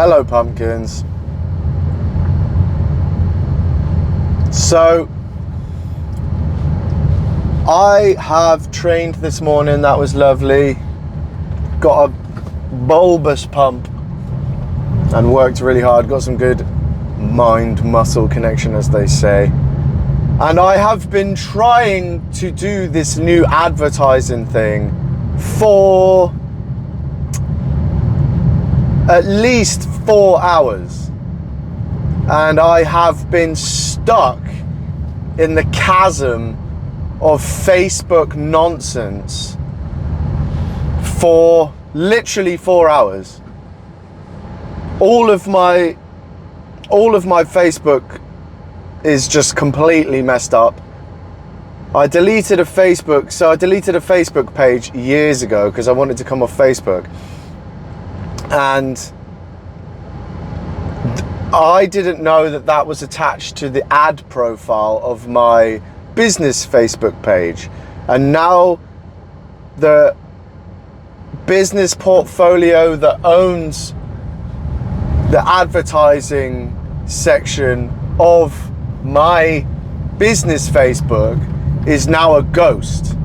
Hello, pumpkins. So, I have trained this morning. That was lovely. Got a bulbous pump and worked really hard. Got some good mind-muscle connection, as they say. And I have been trying to do this new advertising thing for at least 4 hours. And I have been stuck in the chasm of Facebook nonsense for literally 4 hours. All of my Facebook is just completely messed up. I deleted a Facebook page years ago because I wanted to come off Facebook, and I didn't know that was attached to the ad profile of my business Facebook page. And now the business portfolio that owns the advertising section of my business Facebook is now a ghost.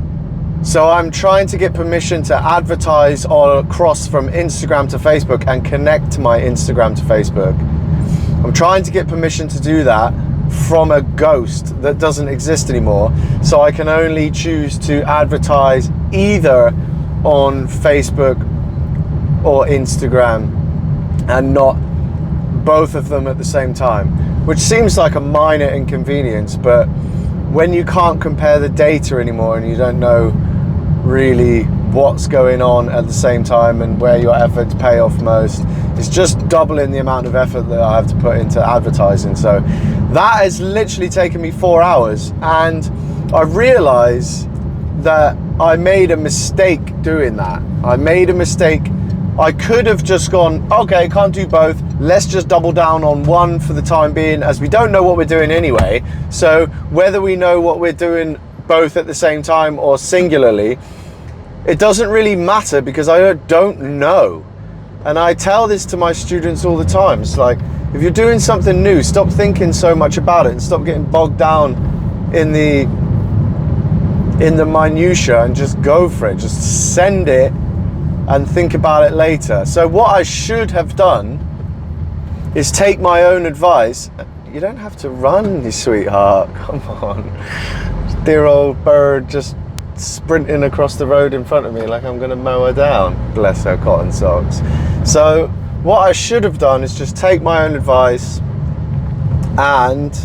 So I'm trying to get permission to advertise all across from Instagram to Facebook and connect my Instagram to Facebook. I'm trying to get permission to do that from a ghost that doesn't exist anymore. So I can only choose to advertise either on Facebook or Instagram and not both of them at the same time, which seems like a minor inconvenience, but when you can't compare the data anymore and you don't know really what's going on at the same time and where your efforts pay off most, it's just doubling the amount of effort that I have to put into advertising. So that has literally taken me 4 hours, and I realize that I made a mistake doing that. I made a mistake. I could have just gone, okay, can't do both. Let's just double down on one for the time being, as we don't know what we're doing anyway. So whether we know what we're doing both at the same time or singularly, it doesn't really matter because I don't know. And I tell this to my students all the time. It's like, if you're doing something new, stop thinking so much about it and stop getting bogged down in the minutiae and just go for it. Just send it and think about it later. So what I should have done is take my own advice. You don't have to run, you sweetheart. Come on. Dear old bird just sprinting across the road in front of me like I'm gonna mow her down. Bless her cotton socks. So what I should have done is just take my own advice and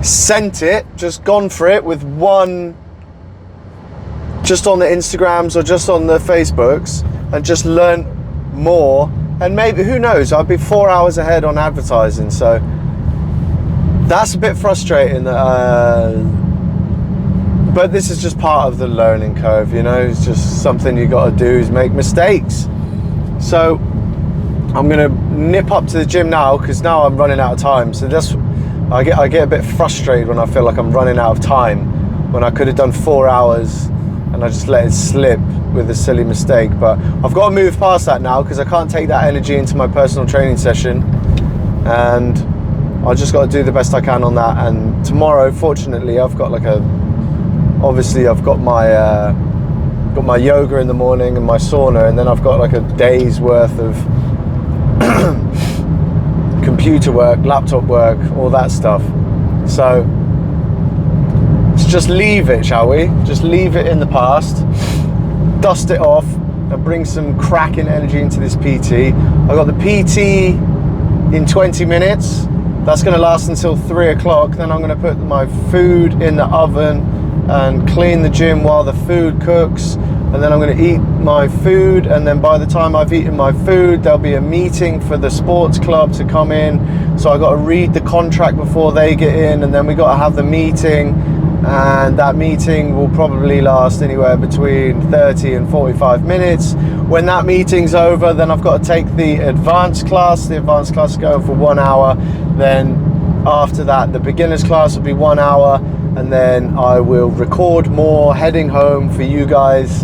sent it, just gone for it with one, just on the Instagrams or just on the Facebooks, and just learn more. And maybe, who knows, I'll be 4 hours ahead on advertising. So that's a bit frustrating. But this is just part of the learning curve, you know. It's just something you got to do, is make mistakes. So I'm gonna nip up to the gym now because now I'm running out of time. So I get a bit frustrated when I feel like I'm running out of time when I could have done 4 hours and I just let it slip with a silly mistake. But I've got to move past that now because I can't take that energy into my personal training session, and I just got to do the best I can on that. And tomorrow, fortunately, I've got I've got my yoga in the morning and my sauna, and then I've got like a day's worth of computer work, laptop work, all that stuff. So let's just leave it, shall we? Just leave it in the past, dust it off, and bring some cracking energy into this PT. I've got the PT in 20 minutes. That's going to last until 3 o'clock. Then I'm going to put my food in the oven and clean the gym while the food cooks, and then I'm going to eat my food, and then by the time I've eaten my food, there'll be a meeting for the sports club to come in, so I got to read the contract before they get in, and then we got to have the meeting, and that meeting will probably last anywhere between 30 and 45 minutes. When that meeting's over, then I've got to take the advanced class. The advanced class is going for 1 hour. Then after that, the beginner's class will be 1 hour, and then I will record more heading home for you guys,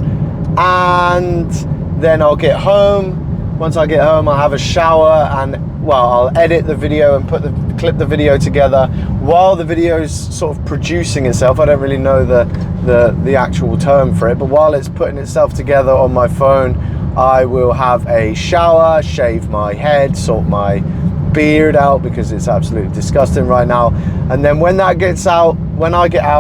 and then I'll get home Once I get home, I'll have a shower and, well, I'll edit the video and clip the video together while the video is sort of producing itself. I don't really know the actual term for it, but while it's putting itself together on my phone, I will have a shower, shave my head, sort my beard out because it's absolutely disgusting right now. And then when I get out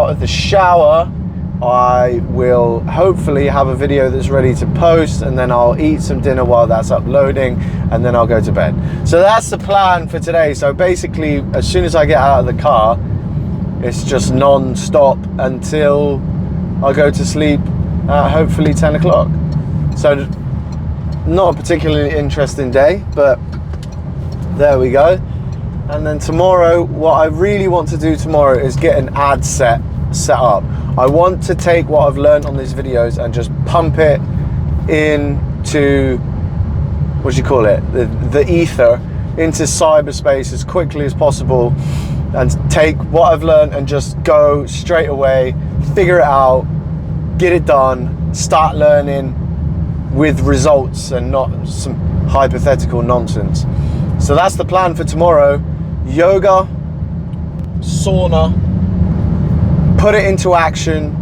of the shower, I will hopefully have a video that's ready to post, and then I'll eat some dinner while that's uploading, and then I'll go to bed. So that's the plan for today. So basically, as soon as I get out of the car, it's just non-stop until I go to sleep at hopefully 10 o'clock. So not a particularly interesting day, but there we go. And then tomorrow, what I really want to do tomorrow is get an ad set up. I want to take what I've learned on these videos and just pump it into, what do you call it, the ether, into cyberspace as quickly as possible, and take what I've learned and just go straight away, figure it out, get it done, start learning with results and not some hypothetical nonsense. So that's the plan for tomorrow. Yoga, sauna, put it into action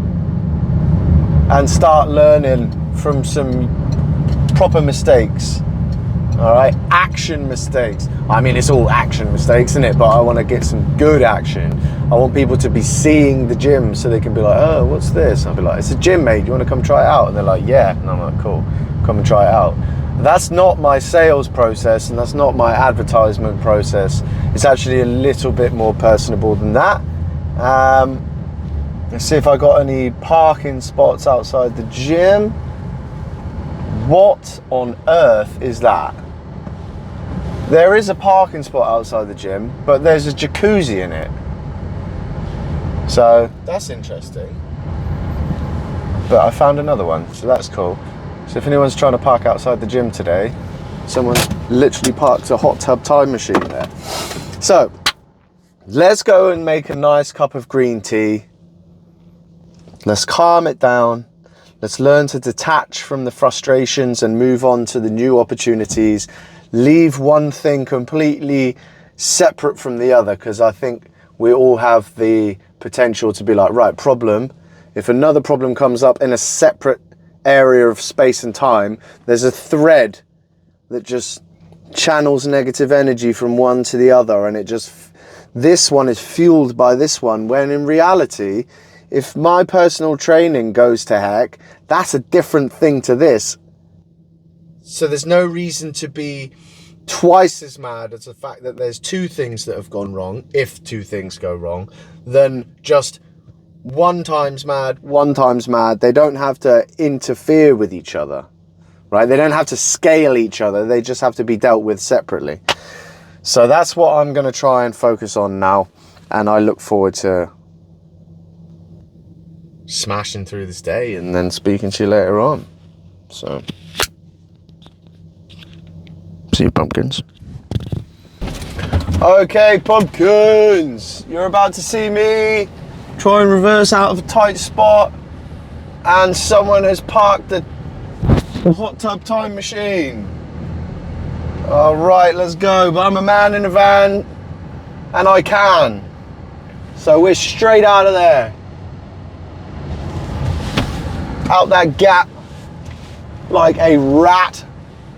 and start learning from some proper mistakes. All right, action mistakes. I mean, it's all action mistakes, isn't it? But I want to get some good action. I want people to be seeing the gym so they can be like, oh, what's this? I'll be like, it's a gym, mate. You want to come try it out? And they're like, yeah. And I'm like, cool, come and try it out. That's not my sales process, and that's not my advertisement process. It's actually a little bit more personable than that. Let's see if I got any parking spots outside the gym. What on earth is that? There is a parking spot outside the gym, but there's a jacuzzi in it. So that's interesting. But I found another one, so that's cool. So if anyone's trying to park outside the gym today, someone literally parked a hot tub time machine there. So let's go and make a nice cup of green tea. Let's calm it down. Let's learn to detach from the frustrations and move on to the new opportunities. Leave one thing completely separate from the other, because I think we all have the potential to be like, right, problem. If another problem comes up in a separate area of space and time, there's a thread that just channels negative energy from one to the other, and this one is fueled by this one, when in reality, if my personal training goes to heck, that's a different thing to this. So there's no reason to be twice as mad as the fact that there's two things that have gone wrong, if two things go wrong, than just one times mad. They don't have to interfere with each other, right? They don't have to scale each other. They just have to be dealt with separately. So that's what I'm going to try and focus on now. And I look forward to smashing through this day and then speaking to you later on. So, see you, pumpkins. Okay, pumpkins, you're about to see me try and reverse out of a tight spot, and someone has parked the hot tub time machine. All right, let's go. But I'm a man in a van, and I can. So we're straight out of there. Out that gap like a rat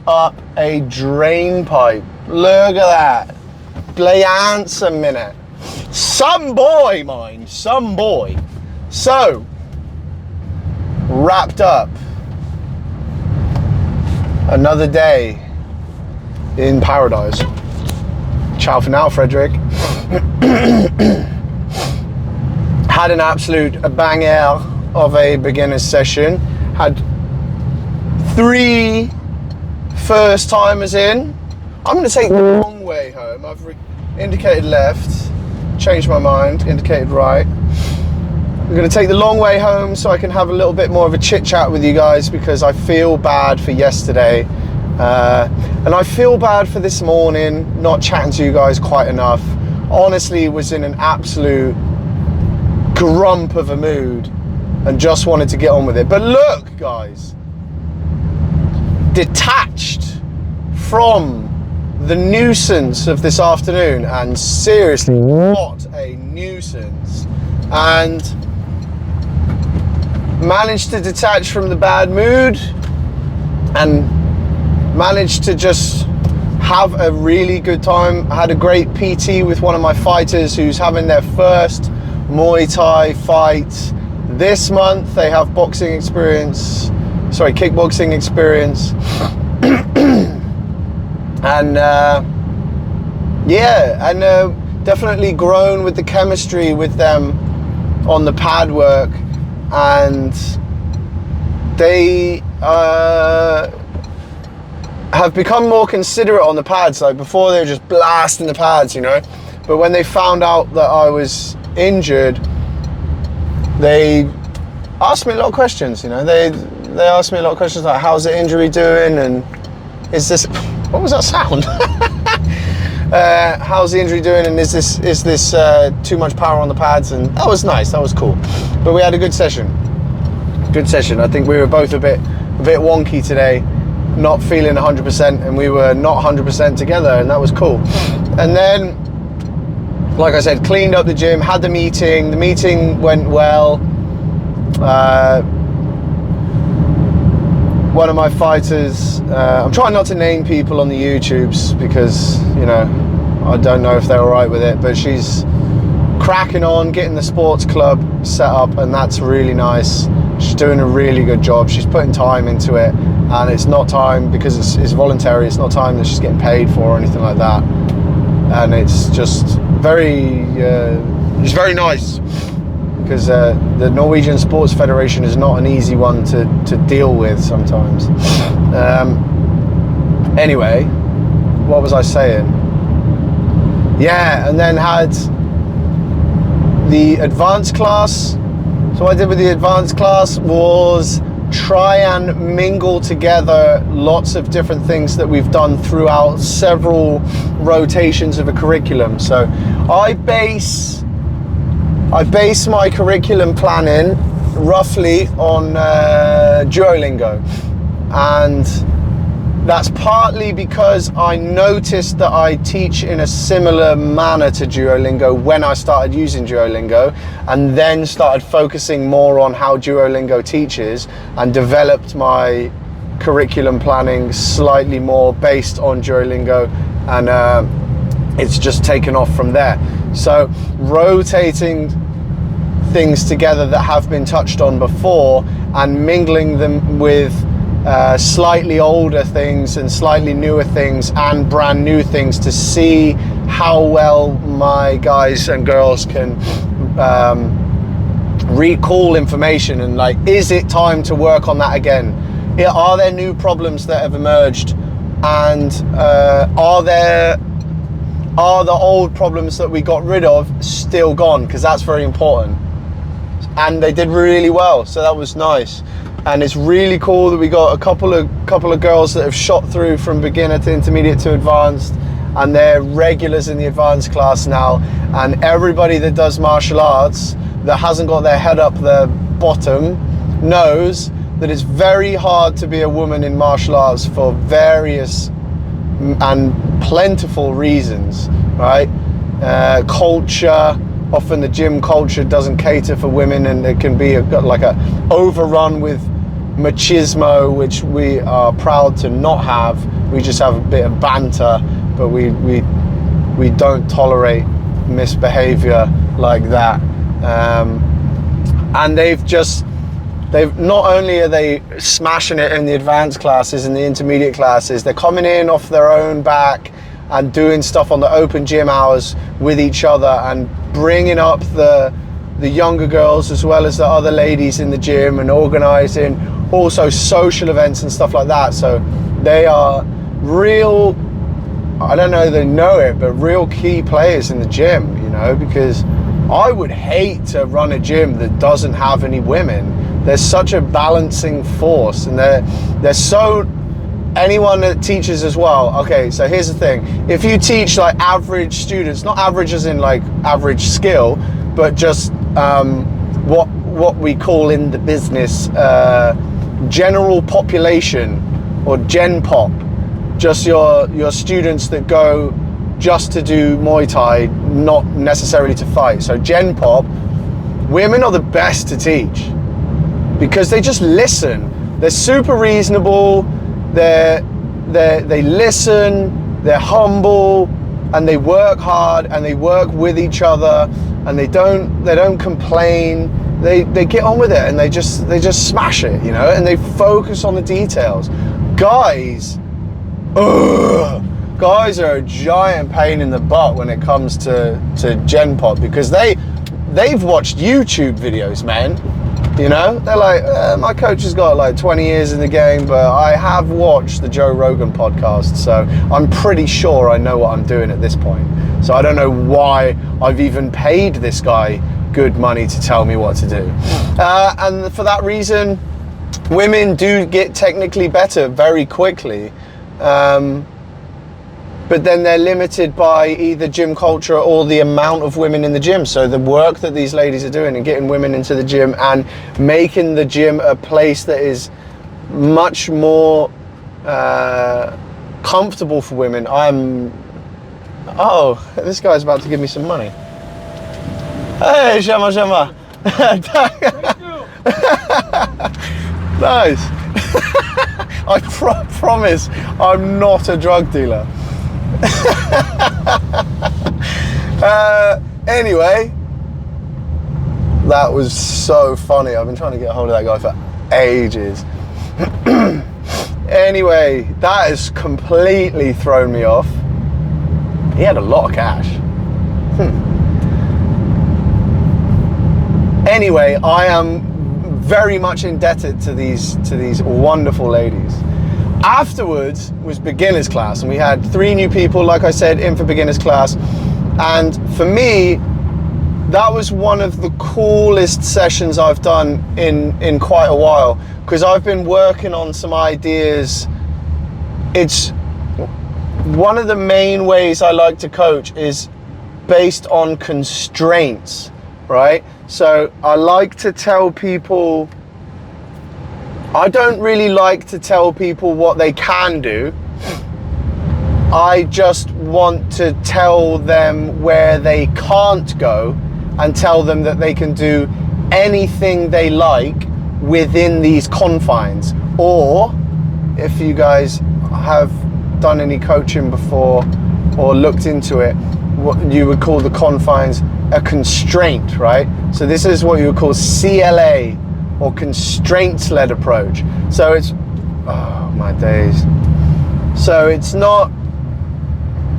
up a drain pipe. Look at that. Glance a minute. Some boy, mind. Some boy. So, wrapped up. Another day in paradise. Ciao for now, Frederick. Had an absolute banger of a beginner's session. Had 3 first timers in. I'm going to take the long way home. I've indicated left, changed my mind, indicated right. I'm going to take the long way home so I can have a little bit more of a chit chat with you guys, because I feel bad for yesterday. And I feel bad for this morning, not chatting to you guys quite enough. Honestly, was in an absolute grump of a mood and just wanted to get on with it. But look, guys, detached from the nuisance of this afternoon, and seriously, what a nuisance, and managed to detach from the bad mood and managed to just have a really good time. I had a great PT with one of my fighters who's having their first Muay Thai fight this month. They have kickboxing experience. And definitely grown with the chemistry with them on the pad work, and they have become more considerate on the pads. Like before, they were just blasting the pads, you know, but when they found out that I was injured, they asked me a lot of questions, you know. They asked me a lot of questions like, how's the injury doing, and is this, what was that sound? How's the injury doing, and is this too much power on the pads? And that was nice, that was cool. But we had a good session. I think we were both a bit wonky today, not feeling 100%, and we were not 100% together, and that was cool. And then, like I said, cleaned up the gym, had the meeting. The meeting went well. One of my fighters, I'm trying not to name people on the YouTubes because, you know, I don't know if they're all right with it, but she's cracking on getting the sports club set up, and that's really nice. She's doing a really good job. She's putting time into it, and it's not time because it's voluntary. It's not time that she's getting paid for or anything like that, and it's just very nice. Because the Norwegian Sports Federation is not an easy one to deal with sometimes. Anyway, what was I saying? Yeah, and then had the advanced class. So what I did with the advanced class was try and mingle together lots of different things that we've done throughout several rotations of a curriculum. So I base my curriculum planning roughly on Duolingo, and that's partly because I noticed that I teach in a similar manner to Duolingo when I started using Duolingo, and then started focusing more on how Duolingo teaches and developed my curriculum planning slightly more based on Duolingo, and it's just taken off from there. So rotating things together that have been touched on before and mingling them with slightly older things and slightly newer things and brand new things to see how well my guys and girls can recall information, and like, is it time to work on that again? Are there new problems that have emerged, and are the old problems that we got rid of still gone? Because that's very important. And they did really well, so that was nice. And it's really cool that we got a couple of girls that have shot through from beginner to intermediate to advanced, and they're regulars in the advanced class now. And everybody that does martial arts that hasn't got their head up the bottom knows that it's very hard to be a woman in martial arts for various and plentiful reasons, right? Culture. Often the gym culture doesn't cater for women, and it can be like a overrun with machismo, which we are proud to not have. We just have a bit of banter, but we don't tolerate misbehavior like that. And they've not only are they smashing it in the advanced classes and the intermediate classes, they're coming in off their own back and doing stuff on the open gym hours with each other, and bringing up the younger girls as well as the other ladies in the gym, and organizing also social events and stuff like that. So they are real, I don't know if they know it, but real key players in the gym, you know, because I would hate to run a gym that doesn't have any women. There's such a balancing force, and they're so, anyone that teaches as well. Okay, so here's the thing. If you teach like average students, not average as in like average skill, but just what we call in the business general population, or gen pop, just your students that go just to do Muay Thai, not necessarily to fight. So Gen Pop, women are the best to teach because they just listen. They're super reasonable. They listen. They're humble, and they work hard, and they work with each other, and they don't complain. They get on with it, and they just smash it, you know, and they focus on the details. Guys are a giant pain in the butt when it comes to Gen Pop because they've watched YouTube videos, man. You know, they're like, my coach has got like 20 years in the game, but I have watched the Joe Rogan podcast, so I'm pretty sure I know what I'm doing at this point. So I don't know why I've even paid this guy good money to tell me what to do. And for that reason, women do get technically better very quickly. But then they're limited by either gym culture or the amount of women in the gym. So the work that these ladies are doing and getting women into the gym and making the gym a place that is much more comfortable for women. Oh, this guy's about to give me some money. Hey, Shama. Nice. I promise I'm not a drug dealer. Anyway, that was so funny. I've been trying to get a hold of that guy for ages. Anyway, that has completely thrown me off. He had a lot of cash. Anyway, I am very much indebted to these wonderful ladies. Afterwards was beginners class, and we had 3 new people, like I said, in for beginners class. And for me, that was one of the coolest sessions I've done in quite a while, because I've been working on some ideas. It's one of the main ways I like to coach is based on constraints, right? So I like to tell people, I don't really like to tell people what they can do. I just want to tell them where they can't go and tell them that they can do anything they like within these confines. Or if you guys have done any coaching before or looked into it, what you would call the confines a constraint, right? So this is what you would call CLA, or constraints-led approach. So it's, oh my days. So it's not,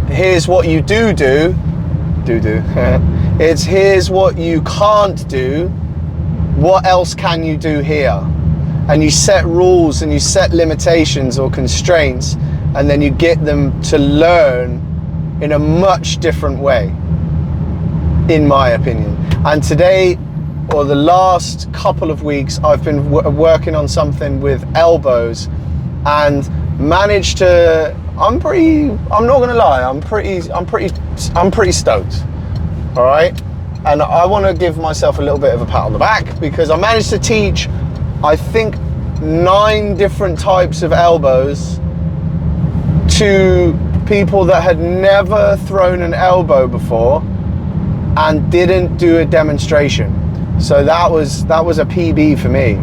here's what you do. It's here's what you can't do. What else can you do here? And you set rules and you set limitations or constraints, and then you get them to learn in a much different way, in my opinion. And today, or the last couple of weeks, I've been working on something with elbows and managed to, I'm not gonna lie, I'm pretty stoked, all right? And I wanna give myself a little bit of a pat on the back because I managed to teach, I think, 9 different types of elbows to people that had never thrown an elbow before and didn't do a demonstration. So that was a PB for me,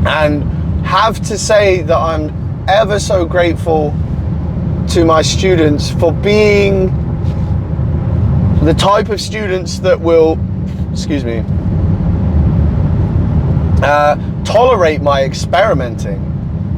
and have to say that I'm ever so grateful to my students for being the type of students that will, tolerate my experimenting,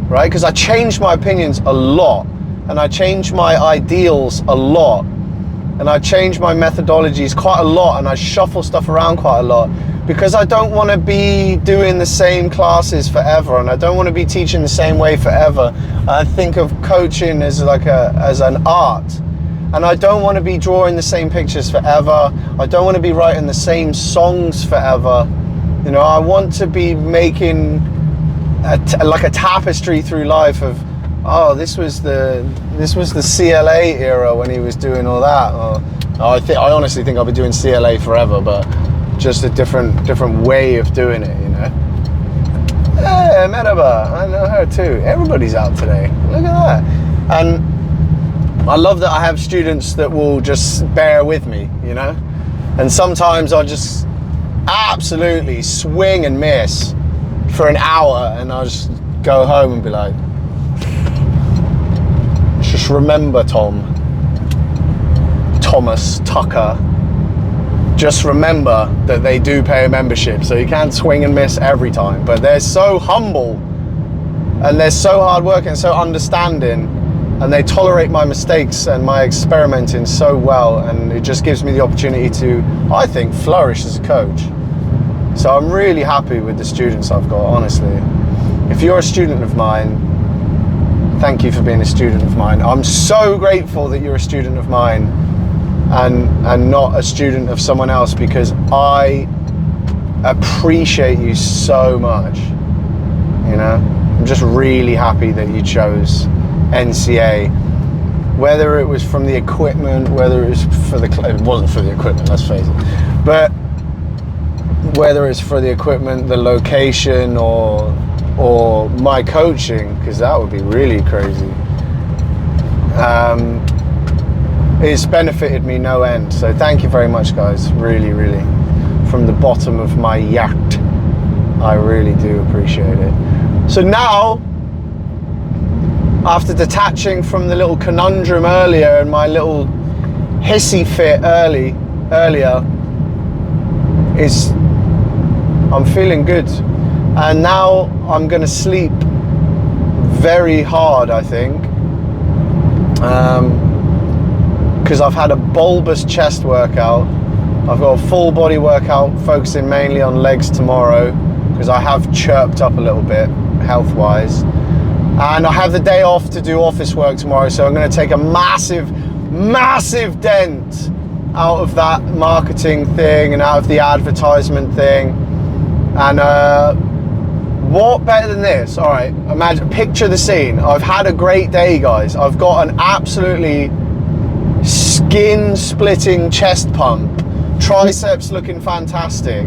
right? Because I changed my opinions a lot, and I changed my ideals a lot, and I changed my methodologies quite a lot, and I shuffle stuff around quite a lot, because I don't want to be doing the same classes forever, and I don't want to be teaching the same way forever. I think of coaching as as an art, and I don't want to be drawing the same pictures forever. I don't want to be writing the same songs forever. You know, I want to be making like a tapestry through life of, oh, this was the CLA era when he was doing all that. Or, I honestly think I'll be doing CLA forever, but just a different way of doing it, you know. Hey, Merhaba, I know her too. Everybody's out today. Look at that. And I love that I have students that will just bear with me, you know? And sometimes I'll just absolutely swing and miss for an hour, and I'll just go home and be like, just remember, Thomas Tucker, just remember that they do pay a membership, so you can't swing and miss every time. But they're so humble, and they're so hardworking and so understanding, and they tolerate my mistakes and my experimenting so well, and it just gives me the opportunity to, I think, flourish as a coach. So I'm really happy with the students I've got, honestly. If you're a student of mine, thank you for being a student of mine. I'm so grateful that you're a student of mine and not a student of someone else, because I appreciate you so much, you know? I'm just really happy that you chose NCA, whether it was from the equipment, whether it was for the, it wasn't for the equipment, let's face it, but whether it's for the equipment, the location, or my coaching, because that would be really crazy. It's benefited me no end. So thank you very much, guys. Really, really, from the bottom of my yacht, I really do appreciate it. So now, after detaching from the little conundrum earlier and my little hissy fit earlier, I'm feeling good. And now I'm gonna sleep very hard, I think, because I've had a bulbous chest workout. I've got a full body workout focusing mainly on legs tomorrow, because I have chirped up a little bit health-wise. And I have the day off to do office work tomorrow, so I'm going to take a massive dent out of that marketing thing and out of the advertisement thing. And what better than this? All right, imagine, picture the scene. I've had a great day, guys. I've got an absolutely skin-splitting chest pump, triceps looking fantastic.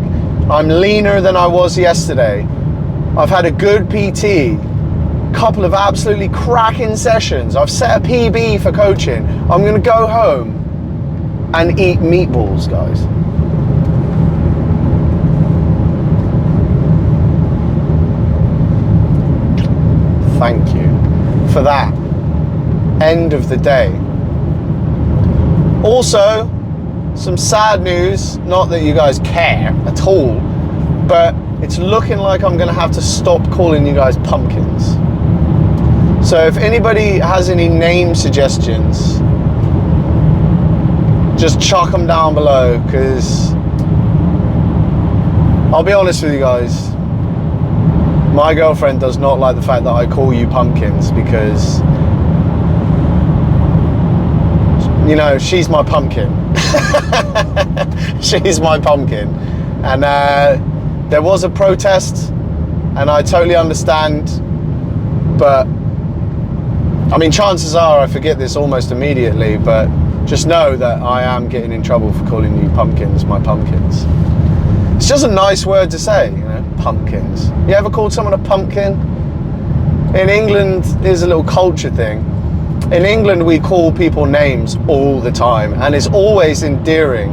I'm leaner than I was yesterday. I've had a good PT. Couple of absolutely cracking sessions. I've set a PB for coaching. I'm gonna go home and eat meatballs, guys. Thank you for that. End of the day. Also, some sad news, not that you guys care at all, but it's looking like I'm gonna have to stop calling you guys pumpkins. So if anybody has any name suggestions, just chuck them down below, because I'll be honest with you guys, my girlfriend does not like the fact that I call you pumpkins, because, you know, she's my pumpkin. She's my pumpkin. And there was a protest, and I totally understand, but I mean, chances are I forget this almost immediately, but just know that I am getting in trouble for calling you pumpkins my pumpkins. It's just a nice word to say, you know, pumpkins. You ever called someone a pumpkin? In England, there's a little culture thing. In England, we call people names all the time, and it's always endearing.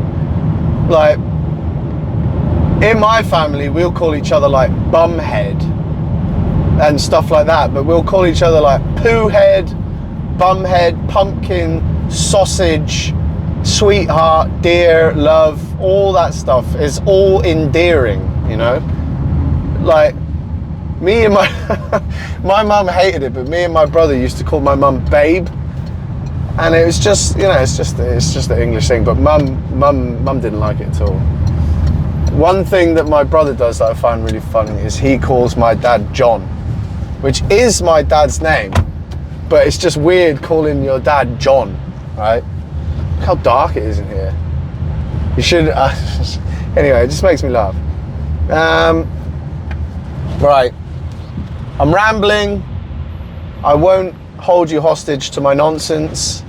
Like, in my family, we'll call each other like bumhead and stuff like that, but we'll call each other like poo head, bumhead, pumpkin, sausage, sweetheart, dear, love, all that stuff is all endearing, you know? Like, me and my my mum hated it, but me and my brother used to call my mum babe, and it was just, you know, it's just the English thing, but mum didn't like it at all. One thing that my brother does that I find really funny is he calls my dad John, which is my dad's name, but it's just weird calling your dad John, right? Look how dark it is in here. You should, anyway, it just makes me laugh. Right, I'm rambling. I won't hold you hostage to my nonsense,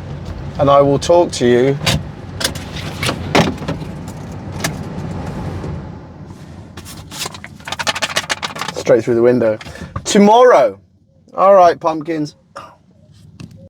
and I will talk to you straight through the window tomorrow. All right, pumpkins.